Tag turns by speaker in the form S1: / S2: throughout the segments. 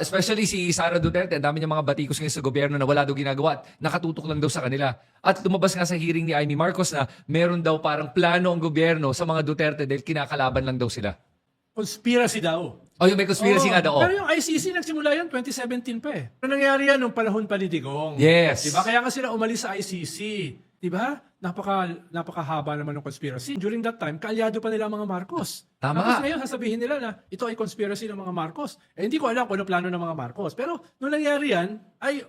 S1: Especially si Sara Duterte, ang dami niya mga batikos ngayon sa gobyerno na wala daw ginagawa at nakatutok lang daw sa kanila. At lumabas nga sa hearing ni Amy Marcos na meron daw parang plano ang gobyerno sa mga Duterte dahil kinakalaban lang daw sila.
S2: Conspiracy daw.
S1: O yung may conspiracy nga daw.
S2: Pero yung ICC nagsimula yan 2017 pa eh. Ano nangyari yan nung panahon pa ni Digong?
S1: Yes.
S2: Diba? Kaya nga sila umalis sa ICC. Diba? Napakahaba naman ng conspiracy. During that time, kaalyado pa nila ang mga Marcos.
S1: Tama.
S2: Tapos ngayon, sasabihin nila na ito ay conspiracy ng mga Marcos. Eh, hindi ko alam kung ano plano ng mga Marcos. Pero nung nangyari yan, ay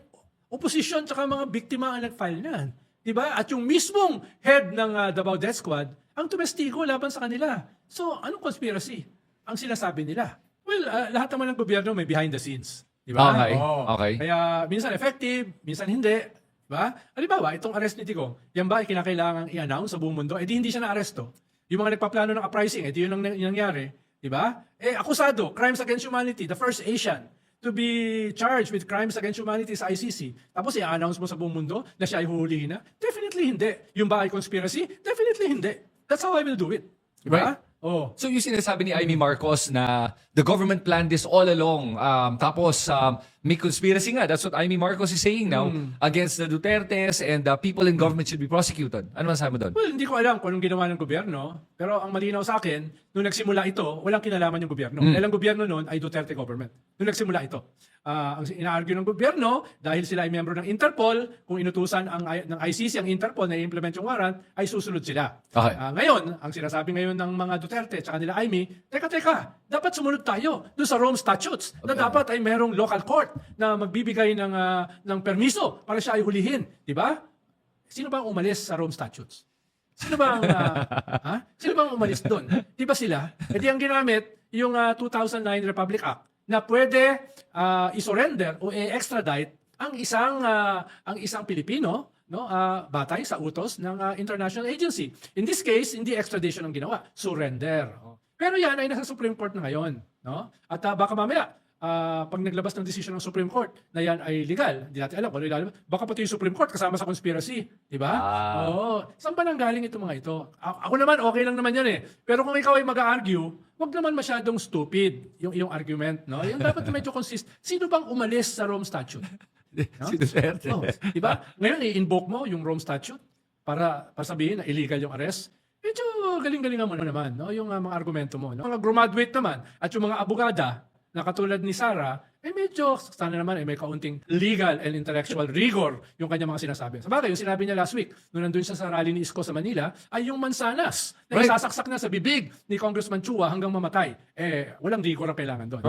S2: opposition tsaka mga biktima ang nag-file niyan. Diba? At yung mismong head ng Davao Death Squad, ang tumestigo laban sa kanila. So, anong conspiracy ang sinasabi nila? Well, lahat naman ng gobyerno may behind the scenes. Diba?
S1: Okay.
S2: Oo.
S1: Okay.
S2: Kaya minsan effective, minsan hindi. Diba? Halimbawa, itong arrest ni Digong, yan ba ay kinakailangang i-announce sa buong mundo? Eh di hindi siya na-aresto. Yung mga nagpaplano ng uprising, eh di yun ang nangyari. Diba? Eh akusado, crimes against humanity, the first Asian to be charged with crimes against humanity sa ICC. Tapos i-announce mo sa buong mundo na siya ay huhulihin na? Definitely hindi. Yung ba ay conspiracy? Definitely hindi. That's how I will do it. Diba?
S1: Right.
S2: Oh.
S1: So yung sinasabi ni Amy Marcos na the government planned this all along. Tapos may conspiracy nga. That's what Amy Marcos is saying now against the Dutertes and the people in government should be prosecuted. Ano masasabi mo doon?
S2: Well, hindi ko alam kung anong ginawa ng gobyerno. Pero ang malinaw sa akin, nung nagsimula ito, walang kinalaman yung gobyerno. Dahil ang gobyerno noon ay Duterte government. Nung nagsimula ito. Ang ina-argue ng gobyerno, dahil sila ay miyembro ng Interpol, kung inutusan ng ICC ang Interpol na i-implement yung warrant, ay susunod sila.
S1: Okay.
S2: Ngayon, ang sinasabi ngayon ng mga Duterte at nila Amy, teka, dapat sumunod tayo doon sa Rome Statutes na dapat ay merong local court na magbibigay ng permiso para siya ay hulihin. Diba? Sino ba ang umalis sa Rome Statutes? Sino ba ang, Sino ba ang umalis doon? Di ba sila? E di ang ginamit, yung 2009 Republic Act na pwede i-surrender o i-extradite ang isang Pilipino, no, batay sa utos ng international agency. In this case, hindi extradition ang ginawa, surrender. Pero yan ay nasa Supreme Court na ngayon, no? At baka mamaya pag naglabas ng decision ng Supreme Court na yan ay legal, hindi natin alam kung ano ilalabas. Baka pati yung Supreme Court kasama sa conspiracy, di ba? Oo. Saan ba nanggaling itong mga ito? Ako naman, okay lang naman yan eh. Pero kung ikaw ay mag-argue, wag naman masyadong stupid yung iyong argument, no? Yung dapat medyo consist. Sino bang umalis sa Rome Statute? No?
S1: Si Duterte.
S2: Oh, di ba? Ngayon, i-invoke mo yung Rome Statute para sabihin na illegal yung arrest. Medyo galing-galingan mo naman, no? Yung mga argumento mo. No? Mga graduate naman at yung mga abogada na katulad ni Sara, medyo sana naman may kaunting legal and intellectual rigor yung kanyang mga sinasabi. Sabagay, yung sinabi niya last week, nung nandun siya sa rally ni Isko sa Manila, ay yung mansanas na isasaksak na sa bibig ni Congressman Chua hanggang mamatay. Walang rigor ang kailangan doon.